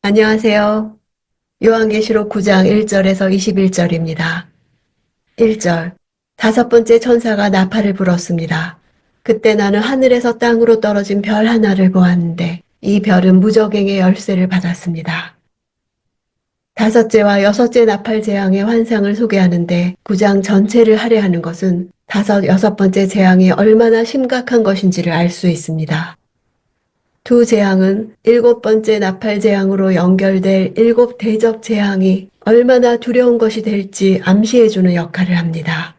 안녕하세요. 요한계시록 9장 1절에서 21절입니다. 1절. 다섯 번째 천사가 나팔을 불었습니다. 그때 나는 하늘에서 땅으로 떨어진 별 하나를 보았는데 이 별은 무저갱의 열쇠를 받았습니다. 다섯째와 여섯째 나팔 재앙의 환상을 소개하는데 9장 전체를 할애하는 것은 다섯, 여섯 번째 재앙이 얼마나 심각한 것인지를 알 수 있습니다. 두 재앙은 일곱 번째 나팔 재앙으로 연결될 일곱 대접 재앙이 얼마나 두려운 것이 될지 암시해주는 역할을 합니다.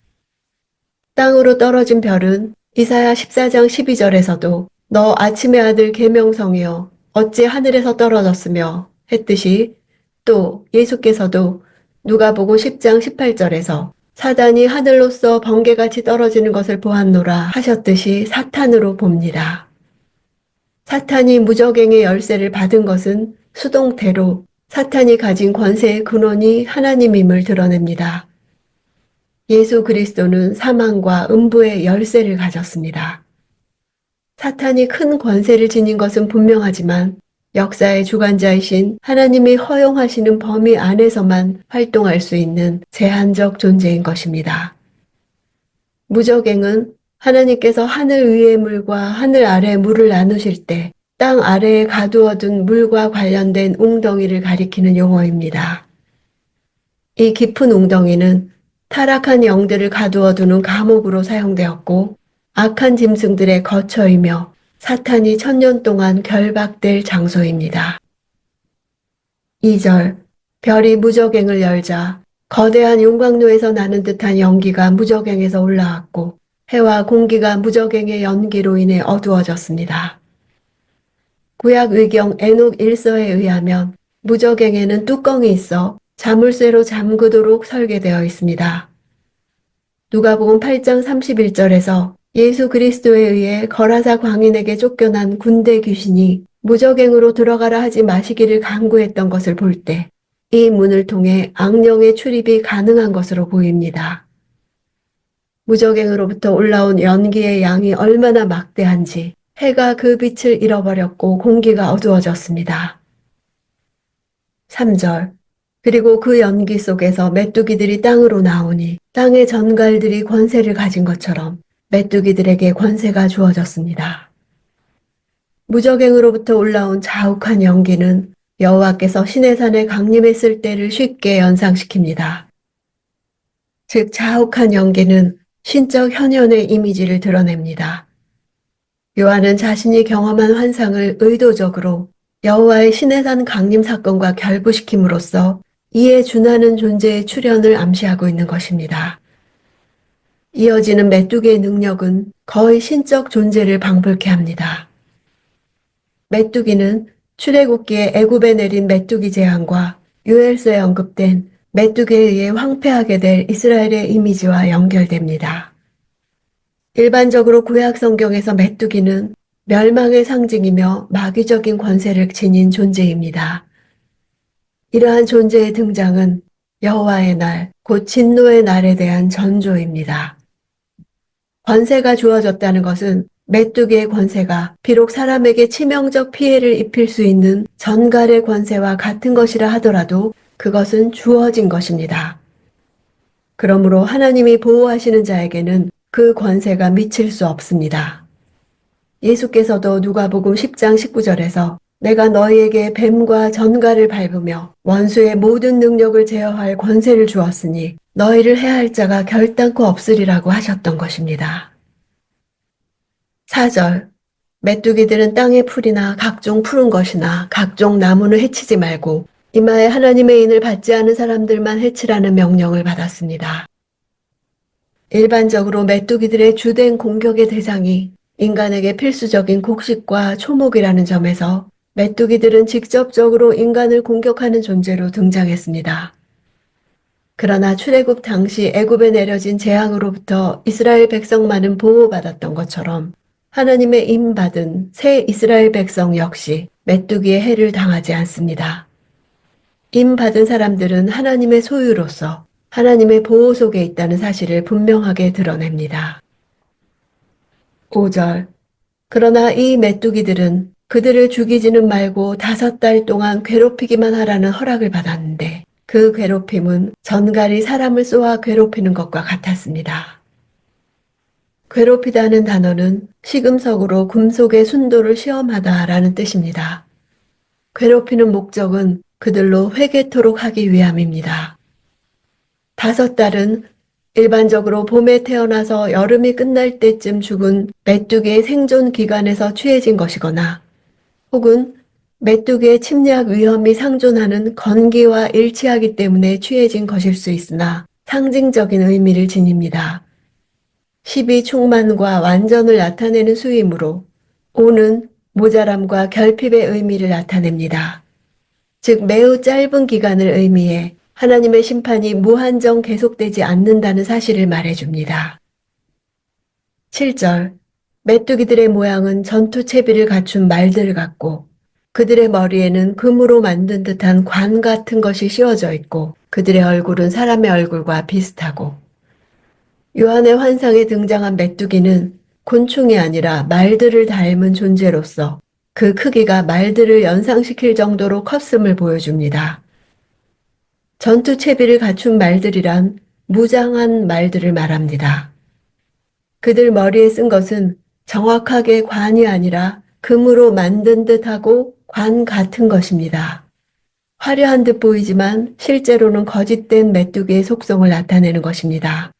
땅으로 떨어진 별은 이사야 14장 12절에서도 너 아침의 아들 계명성이여 어찌 하늘에서 떨어졌으며 했듯이 또 예수께서도 누가복음 10장 18절에서 사단이 하늘로서 번개같이 떨어지는 것을 보았노라 하셨듯이 사탄으로 봅니다. 사탄이 무저갱의 열쇠를 받은 것은 수동태로 사탄이 가진 권세의 근원이 하나님임을 드러냅니다. 예수 그리스도는 사망과 음부의 열쇠를 가졌습니다. 사탄이 큰 권세를 지닌 것은 분명하지만 역사의 주관자이신 하나님이 허용하시는 범위 안에서만 활동할 수 있는 제한적 존재인 것입니다. 무저갱은 하나님께서 하늘 위의 물과 하늘 아래 물을 나누실 때 땅 아래에 가두어둔 물과 관련된 웅덩이를 가리키는 용어입니다. 이 깊은 웅덩이는 타락한 영들을 가두어두는 감옥으로 사용되었고 악한 짐승들의 거처이며 사탄이 천년 동안 결박될 장소입니다. 2절. 별이 무저갱을 열자 거대한 용광로에서 나는 듯한 연기가 무저갱에서 올라왔고 해와 공기가 무저갱의 연기로 인해 어두워졌습니다. 구약 의경 에녹 1서에 의하면 무저갱에는 뚜껑이 있어 자물쇠로 잠그도록 설계되어 있습니다. 누가복음 8장 31절에서 예수 그리스도에 의해 거라사 광인에게 쫓겨난 군대 귀신이 무저갱으로 들어가라 하지 마시기를 간구했던 것을 볼 때 이 문을 통해 악령의 출입이 가능한 것으로 보입니다. 무저갱으로부터 올라온 연기의 양이 얼마나 막대한지 해가 그 빛을 잃어버렸고 공기가 어두워졌습니다. 3절. 그리고 그 연기 속에서 메뚜기들이 땅으로 나오니 땅의 전갈들이 권세를 가진 것처럼 메뚜기들에게 권세가 주어졌습니다. 무저갱으로부터 올라온 자욱한 연기는 여호와께서 시내산에 강림했을 때를 쉽게 연상시킵니다. 즉 자욱한 연기는 신적 현현의 이미지를 드러냅니다. 요한은 자신이 경험한 환상을 의도적으로 여호와의 시내산 강림 사건과 결부시킴으로써 이에 준하는 존재의 출현을 암시하고 있는 것입니다. 이어지는 메뚜기의 능력은 거의 신적 존재를 방불케 합니다. 메뚜기는 출애굽기에 애굽에 내린 메뚜기 재앙과 요엘서에 언급된 메뚜기에 의해 황폐하게 될 이스라엘의 이미지와 연결됩니다. 일반적으로 구약 성경에서 메뚜기는 멸망의 상징이며 마귀적인 권세를 지닌 존재입니다. 이러한 존재의 등장은 여호와의 날, 곧 진노의 날에 대한 전조입니다. 권세가 주어졌다는 것은 메뚜기의 권세가 비록 사람에게 치명적 피해를 입힐 수 있는 전갈의 권세와 같은 것이라 하더라도 그것은 주어진 것입니다. 그러므로 하나님이 보호하시는 자에게는 그 권세가 미칠 수 없습니다. 예수께서도 누가복음 10장 19절에서 내가 너희에게 뱀과 전갈을 밟으며 원수의 모든 능력을 제어할 권세를 주었으니 너희를 해할 자가 결단코 없으리라고 하셨던 것입니다. 4절. 메뚜기들은 땅의 풀이나 각종 푸른 것이나 각종 나무는 해치지 말고 이마에 하나님의 인을 받지 않은 사람들만 해치라는 명령을 받았습니다. 일반적으로 메뚜기들의 주된 공격의 대상이 인간에게 필수적인 곡식과 초목이라는 점에서 메뚜기들은 직접적으로 인간을 공격하는 존재로 등장했습니다. 그러나 출애굽 당시 애굽에 내려진 재앙으로부터 이스라엘 백성만은 보호받았던 것처럼 하나님의 임받은 새 이스라엘 백성 역시 메뚜기의 해를 당하지 않습니다. 임받은 사람들은 하나님의 소유로서 하나님의 보호 속에 있다는 사실을 분명하게 드러냅니다. 5절. 그러나 이 메뚜기들은 그들을 죽이지는 말고 5달 동안 괴롭히기만 하라는 허락을 받았는데 그 괴롭힘은 전갈이 사람을 쏘아 괴롭히는 것과 같았습니다. 괴롭히다는 단어는 시금석으로 금속의 순도를 시험하다라는 뜻입니다. 괴롭히는 목적은 그들로 회개토록 하기 위함입니다. 5달은 일반적으로 봄에 태어나서 여름이 끝날 때쯤 죽은 메뚜기의 생존 기간에서 취해진 것이거나 혹은 메뚜기의 침략 위험이 상존하는 건기와 일치하기 때문에 취해진 것일 수 있으나 상징적인 의미를 지닙니다. 10이 충만과 완전을 나타내는 수이므로 5는 모자람과 결핍의 의미를 나타냅니다. 즉 매우 짧은 기간을 의미해 하나님의 심판이 무한정 계속되지 않는다는 사실을 말해줍니다. 7절 메뚜기들의 모양은 전투 채비를 갖춘 말들 같고 그들의 머리에는 금으로 만든 듯한 관 같은 것이 씌워져 있고 그들의 얼굴은 사람의 얼굴과 비슷하고 요한의 환상에 등장한 메뚜기는 곤충이 아니라 말들을 닮은 존재로서 그 크기가 말들을 연상시킬 정도로 컸음을 보여줍니다. 전투 채비를 갖춘 말들이란 무장한 말들을 말합니다. 그들 머리에 쓴 것은 정확하게 관이 아니라 금으로 만든 듯하고 관 같은 것입니다. 화려한 듯 보이지만 실제로는 거짓된 메뚜기의 속성을 나타내는 것입니다.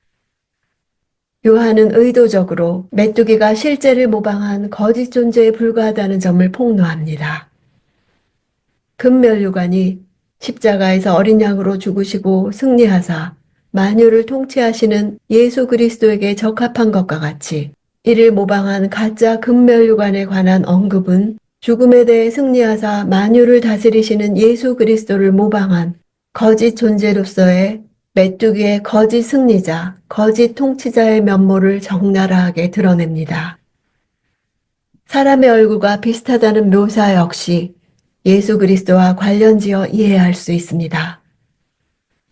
요한은 의도적으로 메뚜기가 실제를 모방한 거짓 존재에 불과하다는 점을 폭로합니다. 금면류관이 십자가에서 어린 양으로 죽으시고 승리하사 만유를 통치하시는 예수 그리스도에게 적합한 것과 같이 이를 모방한 가짜 금면류관에 관한 언급은 죽음에 대해 승리하사 만유를 다스리시는 예수 그리스도를 모방한 거짓 존재로서의 메뚜기의 거짓 승리자, 거짓 통치자의 면모를 적나라하게 드러냅니다. 사람의 얼굴과 비슷하다는 묘사 역시 예수 그리스도와 관련지어 이해할 수 있습니다.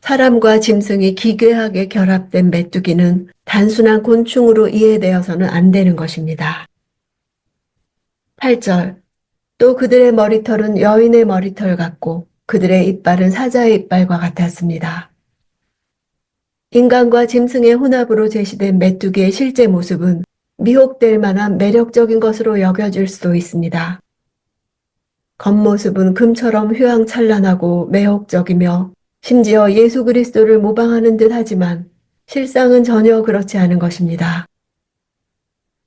사람과 짐승이 기괴하게 결합된 메뚜기는 단순한 곤충으로 이해되어서는 안 되는 것입니다. 8절 또 그들의 머리털은 여인의 머리털 같고 그들의 이빨은 사자의 이빨과 같았습니다. 인간과 짐승의 혼합으로 제시된 메뚜기의 실제 모습은 미혹될 만한 매력적인 것으로 여겨질 수도 있습니다. 겉모습은 금처럼 휘황찬란하고 매혹적이며 심지어 예수 그리스도를 모방하는 듯 하지만 실상은 전혀 그렇지 않은 것입니다.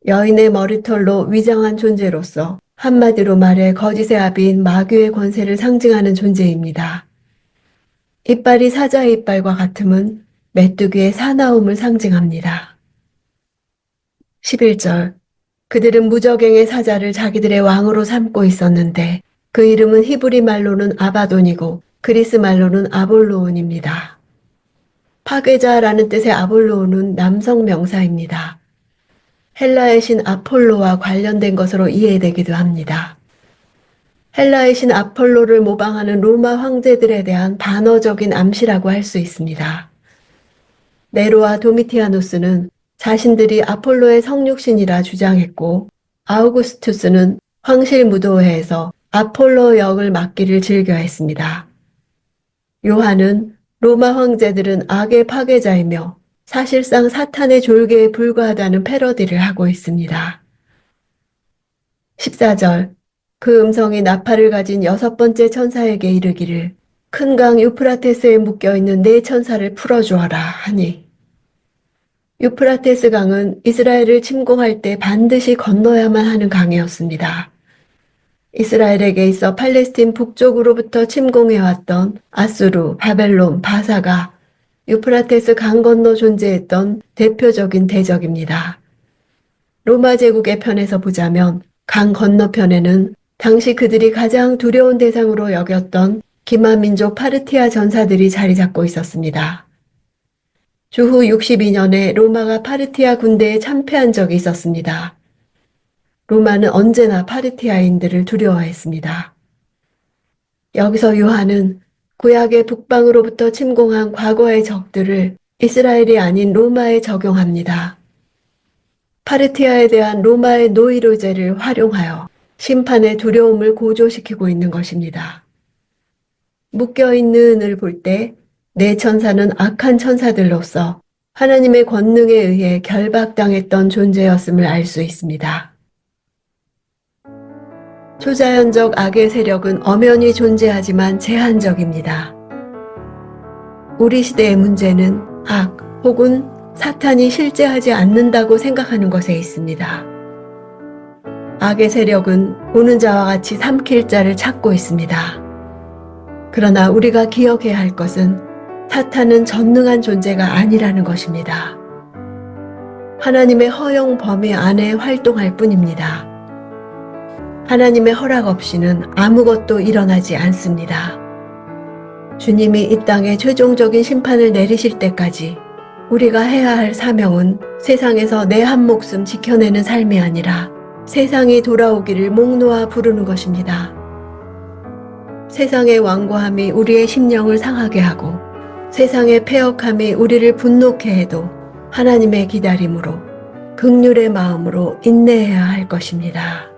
여인의 머리털로 위장한 존재로서 한마디로 말해 거짓의 아비인 마귀의 권세를 상징하는 존재입니다. 이빨이 사자의 이빨과 같음은 메뚜기의 사나움을 상징합니다. 11절 그들은 무저갱의 사자를 자기들의 왕으로 삼고 있었는데 그 이름은 히브리 말로는 아바돈이고 그리스 말로는 아볼로온입니다. 파괴자라는 뜻의 아볼로온은 남성 명사입니다. 헬라의 신 아폴로와 관련된 것으로 이해되기도 합니다. 헬라의 신 아폴로를 모방하는 로마 황제들에 대한 반어적인 암시라고 할 수 있습니다. 네로와 도미티아누스는 자신들이 아폴로의 성육신이라 주장했고 아우구스투스는 황실무도회에서 아폴로 역을 맡기를 즐겨했습니다. 요한은 로마 황제들은 악의 파괴자이며 사실상 사탄의 졸개에 불과하다는 패러디를 하고 있습니다. 14절 그 음성이 나팔을 가진 6번째 천사에게 이르기를 큰 강 유프라테스에 묶여있는 네 천사를 풀어주어라 하니 유프라테스 강은 이스라엘을 침공할 때 반드시 건너야만 하는 강이었습니다. 이스라엘에게 있어 팔레스틴 북쪽으로부터 침공해왔던 아수르, 바벨론, 바사가 유프라테스 강 건너 존재했던 대표적인 대적입니다. 로마 제국의 편에서 보자면 강 건너편에는 당시 그들이 가장 두려운 대상으로 여겼던 기마민족 파르티아 전사들이 자리 잡고 있었습니다. 주후 62년에 로마가 파르티아 군대에 참패한 적이 있었습니다. 로마는 언제나 파르티아인들을 두려워했습니다. 여기서 요한은 구약의 북방으로부터 침공한 과거의 적들을 이스라엘이 아닌 로마에 적용합니다. 파르티아에 대한 로마의 노이로제를 활용하여 심판의 두려움을 고조시키고 있는 것입니다. 묶여있는을 볼 때 내 천사는 악한 천사들로서 하나님의 권능에 의해 결박당했던 존재였음을 알 수 있습니다. 초자연적 악의 세력은 엄연히 존재하지만 제한적입니다. 우리 시대의 문제는 악 혹은 사탄이 실제하지 않는다고 생각하는 것에 있습니다. 악의 세력은 오는 자와 같이 삼킬 자를 찾고 있습니다. 그러나 우리가 기억해야 할 것은 사탄은 전능한 존재가 아니라는 것입니다. 하나님의 허용 범위 안에 활동할 뿐입니다. 하나님의 허락 없이는 아무것도 일어나지 않습니다. 주님이 이 땅에 최종적인 심판을 내리실 때까지 우리가 해야 할 사명은 세상에서 내 한 목숨 지켜내는 삶이 아니라 세상이 돌아오기를 목 놓아 부르는 것입니다. 세상의 완고함이 우리의 심령을 상하게 하고 세상의 패역함이 우리를 분노케 해도 하나님의 기다림으로 긍휼의 마음으로 인내해야 할 것입니다.